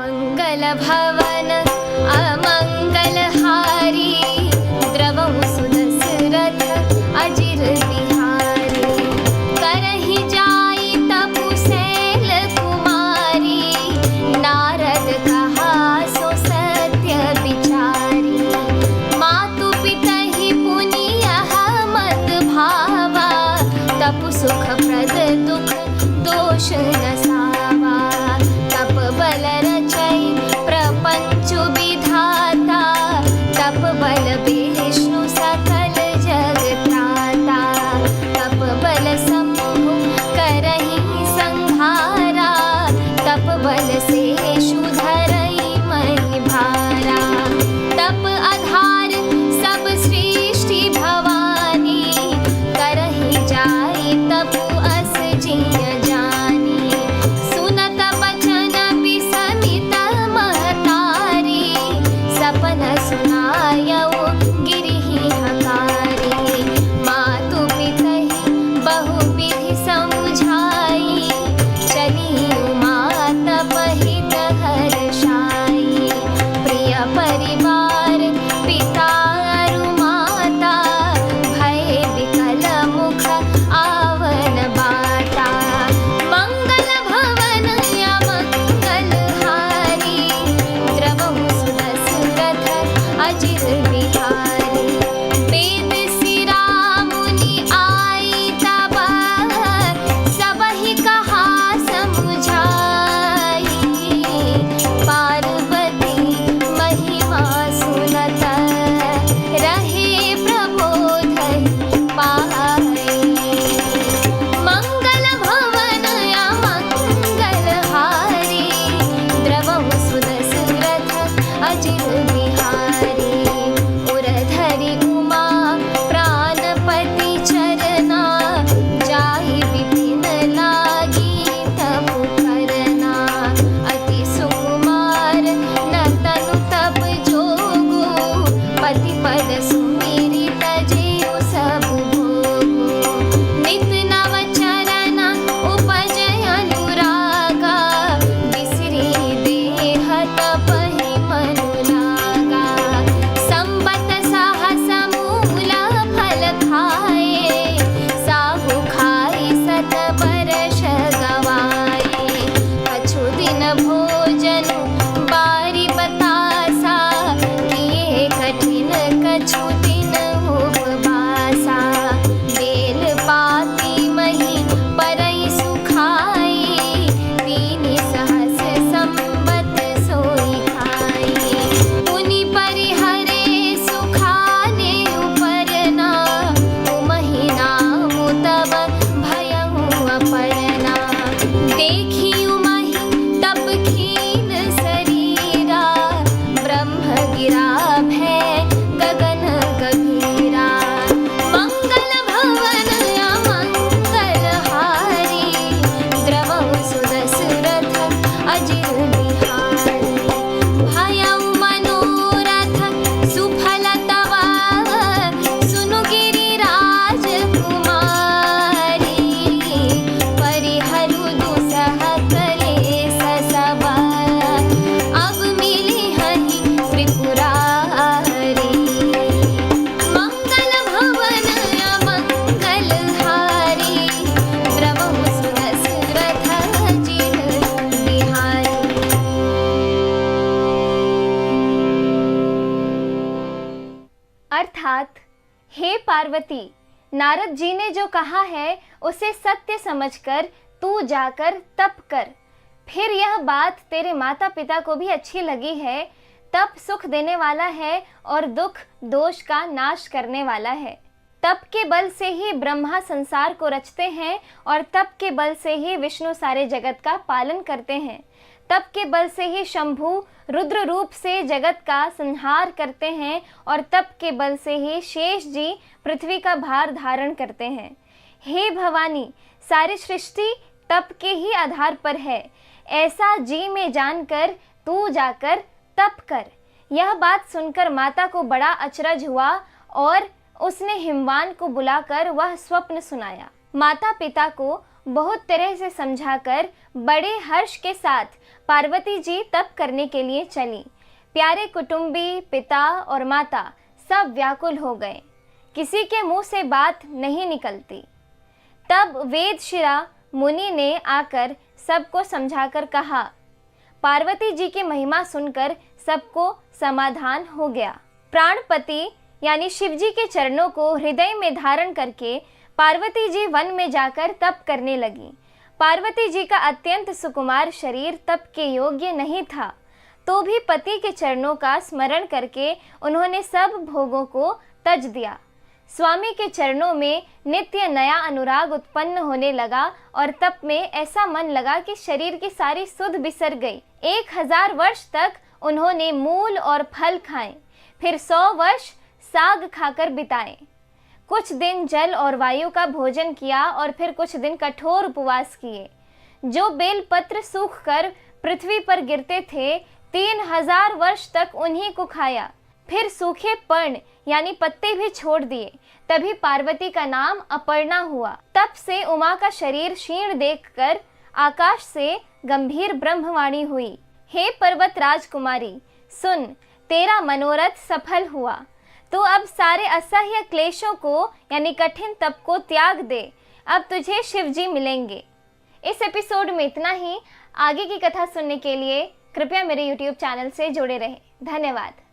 मंगल भवन अमंगलहारी, द्रवहु सुदशरथ अजिर बिहारी। करहि जाई तपु शैल कुमारी, नारद कहा सो सत्य विचारी। मातु पितहि पुनि यह मत भावा, तपु सुख प्रद दुख दोष न सावा। तप बल रचई प्रपंच विधाता, तप बल विष्णु सकल जग त्राता। तप बल शंभु करहि संहारा, तप बल शेषु धरई महि भारा। तप आधार सब सृष्टि भवानी, करहि जाई तपु अस जिय जानी। सुनत बचन विसमित महतारी, सपन सुनायउ गिरिहि हकारी। मातु पितहि बहु विधि समुझाई, चली उमा तपहित हर्षाई। प्रिय परिवार पिता अरु माता, भय विकल मुख आवन बाटा। मंगल भवन अमंगलहारी, द्रवहु सुदशरथ अजिर बिहारी। वेद सिरा मुनि आई तब, सबहि कहा समुझाई। पार्वती महिमा सुनत, रहे प्रबोधहि पाई। मंगल भवन अमंगलहारी, द्रवहु सुदशरथ अजिर बिहारी। उरधरि उमा प्राणपति चरना, जाहि विपिन लागी तपु करना। अति सुकुमार न तनु तप जोगु, पति पद सुमिरि तजेउ सब भोगु। नित नव चरण उपजय अनुरागा, बिसरी देह तपहि मनु लागा। संबत सहस मूल फल खाए, साहु खाई सत बरस गवाए। कछु दिन भोजन बारी बतासा, किए कठिन कछु दिन उपवासा। बेल पाती मही परई सुखाई, तीनि सहस संबत सोई खाई। पुनि परिहरे सुखाने उपरना, उमहि नामु तब भयहु अपरना। देखी उमहि तब खीन शरीरा, ब्रह्म गिरा भय गगन गभीरा। मंगल भवन अमंगलहारी, द्रवहु सुदशरथ अजिर बिहारी। भयउ मनोरथ सुफल तब, सुनु गिरिराज कुमारी। परिहरु दुसह कलेस सब, अब मिली हहि त्रिपुरारी। मंगल भवन अमंगलहारी, द्रवहु सुदशरथ अजिर बिहारी। अर्थात, हे पार्वती, नारद जी ने जो कहा है उसे सत्य समझकर तू जाकर तप कर। फिर यह बात तेरे माता पिता को भी अच्छी लगी है। तप सुख देने वाला है और दुख दोष का नाश करने वाला है। तप के बल से ही ब्रह्मा संसार को रचते हैं और तप के बल से ही विष्णु सारे जगत का पालन करते हैं। तप के बल से ही शंभु रुद्र रूप से जगत का संहार करते हैं और तप के बल से ही शेष जी पृथ्वी का भार धारण करते हैं। हे भवानी, सारी सृष्टि तप के ही आधार पर है, ऐसा जी में जानकर तू जाकर तप कर। यह बात सुनकर माता को बड़ा अचरज हुआ और उसने हिमवान को बुलाकर वह स्वप्न सुनाया। माता पिता को बहुत तरह से समझाकर बड़े हर्ष के साथ पार्वती जी तप करने के लिए चली। प्यारे कुटुंबी, पिता और माता सब व्याकुल हो गए। किसी के मुंह से बात नहीं निकलती। तब वेदशिरा मुनि ने आकर सबको समझाकर कहा। पार्वती जी की महिमा सुनकर सबको समाधान हो गया। प्राणपति यानी शिव जी के चरणों को हृदय में धारण करके पार्वती जी वन में जाकर तप करने लगी। पार्वती जी का अत्यंत सुकुमार शरीर तप के योग्य नहीं था, तो भी पति के चरणों का स्मरण करके उन्होंने सब भोगों को त्यज दिया। स्वामी के चरणों में नित्य नया अनुराग उत्पन्न होने लगा और तप में ऐसा मन लगा कि शरीर की सारी सुध बिसर गई। 1000 वर्ष तक उन्होंने मूल और फल खाए, फिर 100 वर्ष साग खाकर बिताए। कुछ दिन जल और वायु का भोजन किया और फिर कुछ दिन कठोर उपवास किए। जो बेलपत्र सूखकर पृथ्वी पर गिरते थे 3000 वर्ष तक उन्हीं को खाया। फिर सूखे पर्ण यानी पत्ते भी छोड़ दिए। तभी पार्वती का नाम अपर्णा हुआ। तप से उमा का शरीर क्षीण देखकर आकाश से गंभीर ब्रह्मवाणी हुई। हे पर्वत राजकुमारी, सुन, तेरा मनोरथ सफल हुआ। तो अब सारे असह्य क्लेशों को यानी कठिन तप को त्याग दे। अब तुझे शिव जी मिलेंगे। इस एपिसोड में इतना ही। आगे की कथा सुनने के लिए कृपया मेरे YouTube चैनल से जुड़े रहें। धन्यवाद।